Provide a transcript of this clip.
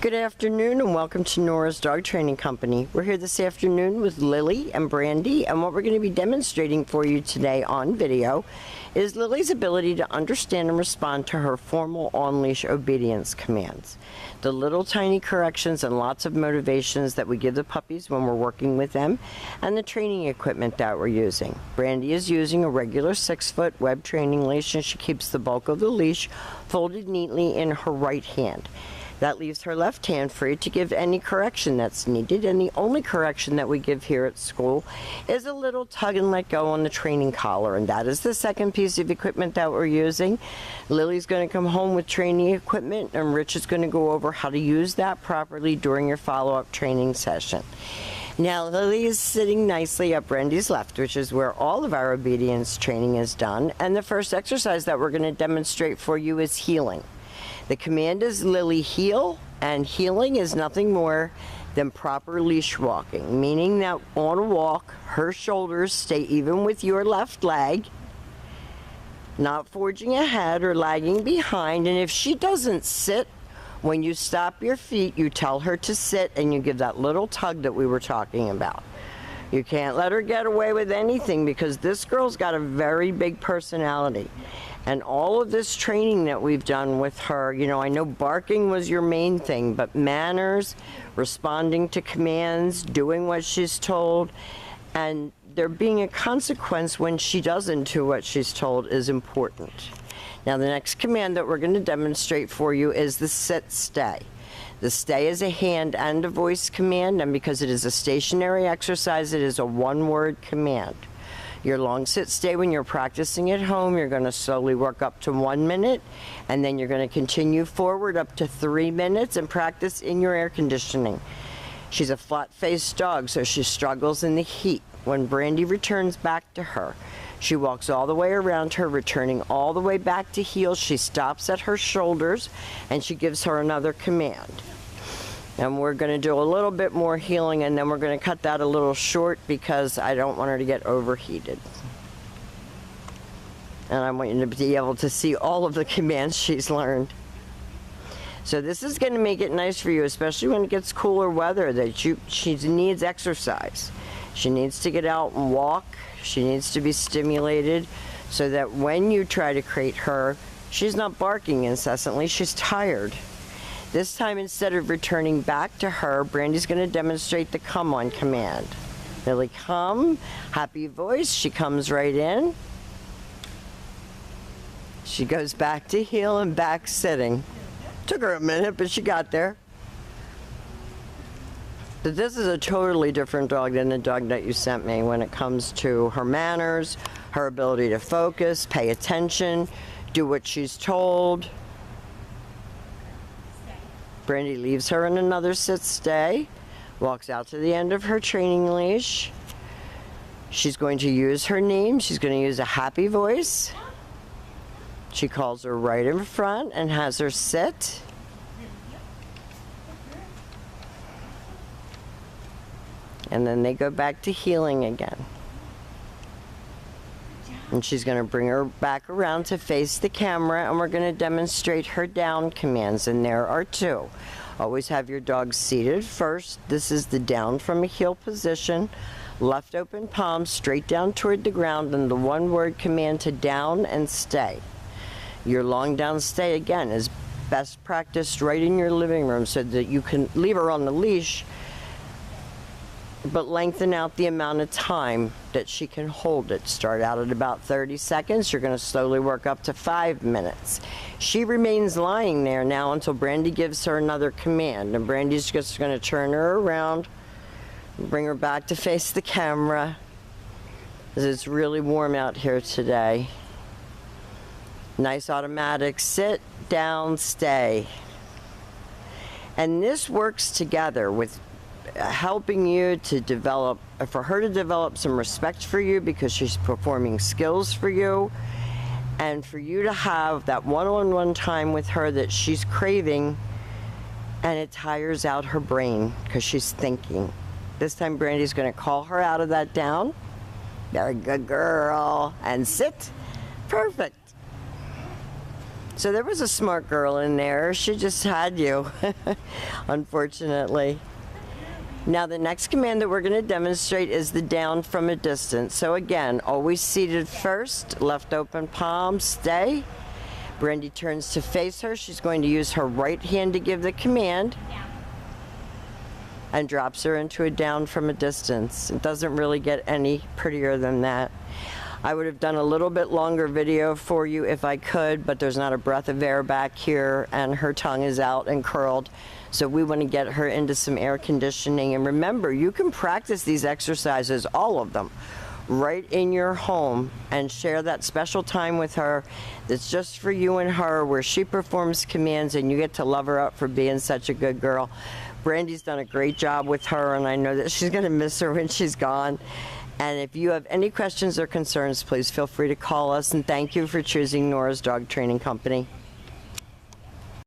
Good afternoon and welcome to Nora's Dog Training Company. We're here this afternoon with Lily and Brandy, and what we're going to be demonstrating for you today on video is Lily's ability to understand and respond to her formal on-leash obedience commands. The little tiny corrections and lots of motivations that we give the puppies when we're working with them, and the training equipment that we're using. Brandy is using a regular 6-foot web training leash, and she keeps the bulk of the leash folded neatly in her right hand. That leaves her left hand free to give any correction that's needed, and the only correction that we give here at school is a little tug and let go on the training collar, and that is the second piece of equipment that we're using. Lily's going to come home with training equipment, and Rich is going to go over how to use that properly during your follow-up training session. Now, Lily is sitting nicely at Brandy's left, which is where all of our obedience training is done, and the first exercise that we're going to demonstrate for you is heeling. The command is Lily heel, and heeling is nothing more than proper leash walking, meaning that on a walk, her shoulders stay even with your left leg, not forging ahead or lagging behind. And if she doesn't sit, when you stop your feet, you tell her to sit and you give that little tug that we were talking about. You can't let her get away with anything because this girl's got a very big personality. And all of this training that we've done with her, you know, I know barking was your main thing, but manners, responding to commands, doing what she's told, and there being a consequence when she doesn't do what she's told is important. Now, the next command that we're going to demonstrate for you is the sit stay. The stay is a hand and a voice command, and because it is a stationary exercise, it is a one-word command. Your long sit stay when you're practicing at home, you're going to slowly work up to 1 minute, and then you're going to continue forward up to 3 minutes and practice in your air conditioning. She's a flat-faced dog, so she struggles in the heat. When Brandy returns back to her, she walks all the way around her, returning all the way back to heel. She stops at her shoulders, and she gives her another command. And we're going to do a little bit more heeling, and then we're going to cut that a little short because I don't want her to get overheated. And I want you to be able to see all of the commands she's learned. So this is going to make it nice for you, especially when it gets cooler weather, that she needs exercise. She needs to get out and walk. She needs to be stimulated so that when you try to crate her, she's not barking incessantly, she's tired. This time, instead of returning back to her, Brandy's going to demonstrate the come on command. Lily, come. Happy voice. She comes right in. She goes back to heel and back sitting. Took her a minute, but she got there. But this is a totally different dog than the dog that you sent me when it comes to her manners, her ability to focus, pay attention, do what she's told. Brandy leaves her in another sit stay, walks out to the end of her training leash. She's going to use her name. She's going to use a happy voice. She calls her right in front and has her sit. And then they go back to heeling again. And she's going to bring her back around to face the camera, and we're going to demonstrate her down commands, and there are 2. Always have your dog seated first. This is the down from a heel position, left open palm straight down toward the ground, and the one-word command to down and stay. Your long down stay, again, is best practiced right in your living room so that you can leave her on the leash, but lengthen out the amount of time that she can hold it. Start out at about 30 seconds. You're going to slowly work up to 5 minutes. She remains lying there now until Brandy gives her another command. And Brandy's just going to turn her around, bring her back to face the camera, because it's really warm out here today. Nice automatic sit, down, stay. And this works together with helping you to develop, for her to develop some respect for you because she's performing skills for you, and for you to have that one-on-one time with her that she's craving, and it tires out her brain because she's thinking. This time Brandy's going to call her out of that down. Very good girl. And sit. Perfect. So there was a smart girl in there. She just had you, unfortunately. Now the next command that we're going to demonstrate is the down from a distance. So again, always seated first, left open palm, stay. Brandy turns to face her. She's going to use her right hand to give the command and drops her into a down from a distance. It doesn't really get any prettier than that. I would have done a little bit longer video for you if I could, but there's not a breath of air back here and her tongue is out and curled. So we want to get her into some air conditioning. And remember, you can practice these exercises, all of them, right in your home and share that special time with her that's just for you and her, where she performs commands and you get to love her up for being such a good girl. Brandy's done a great job with her, and I know that she's going to miss her when she's gone. And if you have any questions or concerns, please feel free to call us, and thank you for choosing Nora's Dog Training Company.